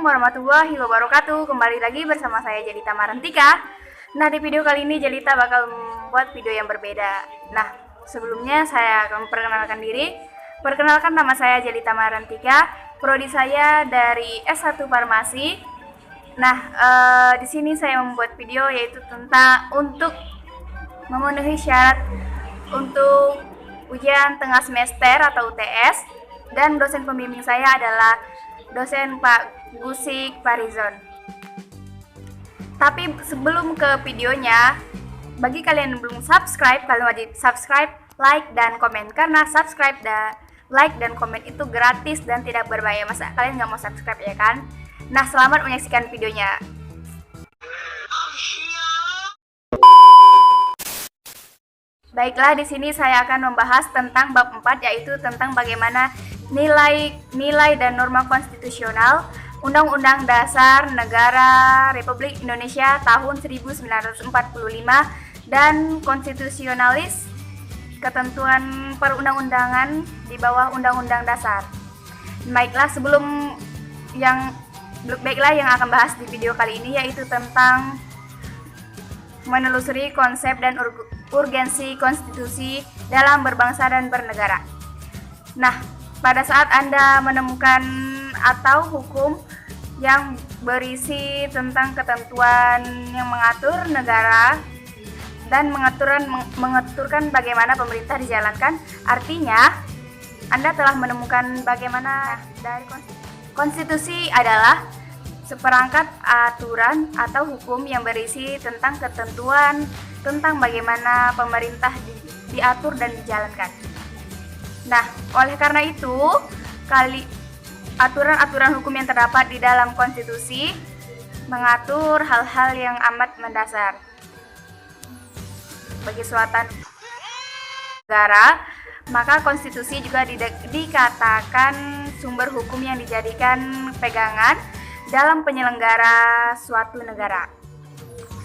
Assalamualaikum warahmatullahi wabarakatuh. Kembali lagi bersama saya Jelita Marantika. Nah, di video kali ini Jelita bakal membuat video yang berbeda. Nah, sebelumnya saya akan memperkenalkan diri. Perkenalkan, nama saya Jelita Marantika. Prodi saya dari S1 Farmasi. Nah, di sini saya membuat video yaitu tentang untuk memenuhi syarat untuk ujian tengah semester atau UTS, dan dosen pembimbing saya adalah dosen Pak Gusik Farizon. Tapi sebelum ke videonya, bagi kalian yang belum subscribe, kalian wajib subscribe, like, dan komen. Karena subscribe dan like dan komen itu gratis dan tidak berbahaya. Masa kalian nggak mau subscribe, ya kan? Nah, selamat menyaksikan videonya. Baiklah, di sini saya akan membahas tentang bab 4, yaitu tentang bagaimana nilai dan norma konstitusional Undang-Undang Dasar Negara Republik Indonesia tahun 1945 dan konstitusionalis ketentuan perundang-undangan di bawah Undang-Undang Dasar. Baiklah, yang akan bahas di video kali ini yaitu tentang menelusuri konsep dan urgensi konstitusi dalam berbangsa dan bernegara. Nah, pada saat Anda menemukan atau hukum yang berisi tentang ketentuan yang mengatur negara dan mengaturkan bagaimana pemerintah dijalankan, artinya Anda telah menemukan bagaimana dari konstitusi adalah seperangkat aturan atau hukum yang berisi tentang ketentuan tentang bagaimana pemerintah diatur dan dijalankan. Nah, oleh karena itu, aturan-aturan hukum yang terdapat di dalam konstitusi mengatur hal-hal yang amat mendasar bagi suatu negara, maka konstitusi juga dikatakan sumber hukum yang dijadikan pegangan dalam penyelenggara suatu negara.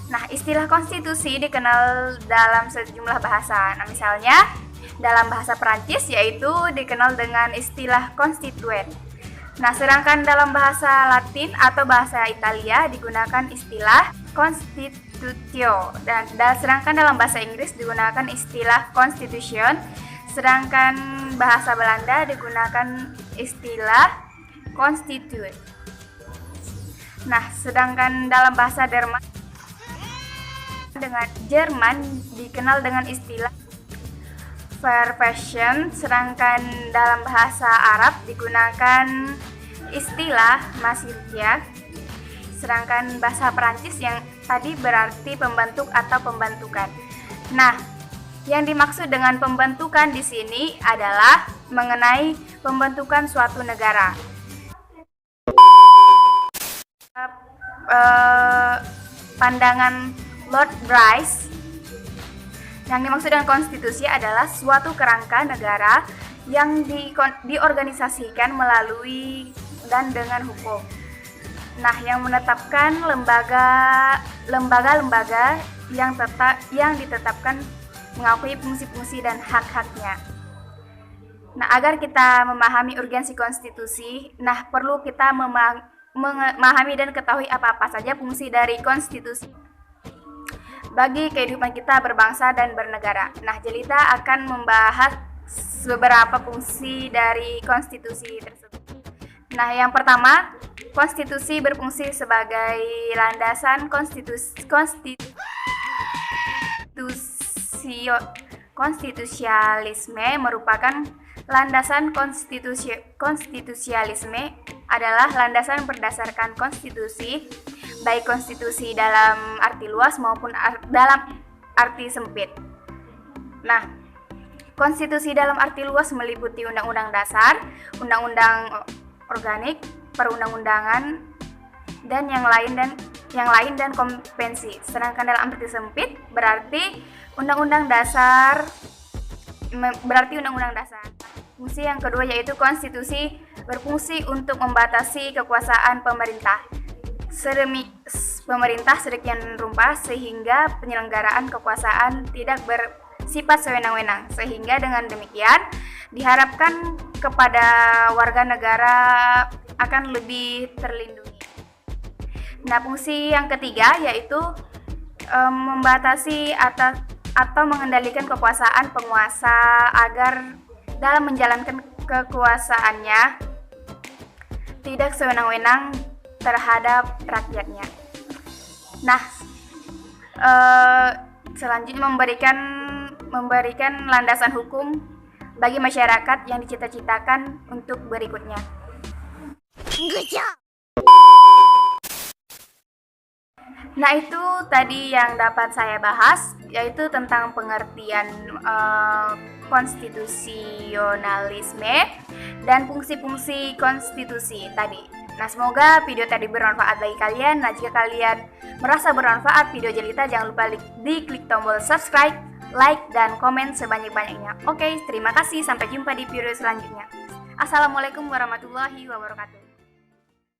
Nah, istilah konstitusi dikenal dalam sejumlah bahasa. Nah, misalnya dalam bahasa Perancis yaitu dikenal dengan istilah konstituen. Nah, sedangkan dalam bahasa Latin atau bahasa Italia digunakan istilah constitutio, dan sedangkan dalam bahasa Inggris digunakan istilah constitution, sedangkan bahasa Belanda digunakan istilah constitute. Nah, sedangkan dalam bahasa Jerman dikenal dengan istilah Verfassung, sedangkan dalam bahasa Arab digunakan istilah Masirkia, sedangkan bahasa Perancis yang tadi berarti pembentuk atau pembentukan. Nah, yang dimaksud dengan pembentukan di sini adalah mengenai pembentukan suatu negara. Pandangan Lord Bryce, yang dimaksud dengan konstitusi adalah suatu kerangka negara yang diorganisasikan melalui dan dengan hukum. Nah, yang menetapkan lembaga-lembaga yang ditetapkan mengakui fungsi-fungsi dan hak-haknya. Nah, agar kita memahami urgensi konstitusi, perlu kita memahami dan ketahui apa-apa saja fungsi dari konstitusi bagi kehidupan kita berbangsa dan bernegara. Nah, Jelita akan membahas beberapa fungsi dari konstitusi tersebut. Nah, yang pertama, konstitusi berfungsi sebagai landasan konstitusialisme merupakan landasan konstitusialisme adalah landasan berdasarkan konstitusi, baik konstitusi dalam arti luas maupun dalam arti sempit. Nah, konstitusi dalam arti luas meliputi undang-undang dasar, undang-undang organik, perundang-undangan, dan yang lain dan konvensi. Sedangkan dalam arti sempit berarti undang-undang dasar. Fungsi yang kedua yaitu konstitusi berfungsi untuk membatasi kekuasaan pemerintah sedemikian rupa sehingga penyelenggaraan kekuasaan tidak bersifat sewenang-wenang, sehingga dengan demikian diharapkan kepada warga negara akan lebih terlindungi. Nah, fungsi yang ketiga yaitu membatasi atau mengendalikan kekuasaan penguasa agar dalam menjalankan kekuasaannya tidak sewenang-wenang terhadap rakyatnya. Nah, selanjutnya memberikan landasan hukum bagi masyarakat yang dicita-citakan untuk berikutnya. Nah, itu tadi yang dapat saya bahas, yaitu tentang pengertian konstitusionalisme dan fungsi-fungsi konstitusi tadi. Nah, semoga video tadi bermanfaat bagi kalian. Nah, jika kalian merasa bermanfaat video Jelita, jangan lupa klik tombol subscribe, like, dan komen sebanyak-banyaknya. Oke, terima kasih. Sampai jumpa di video selanjutnya. Assalamualaikum warahmatullahi wabarakatuh.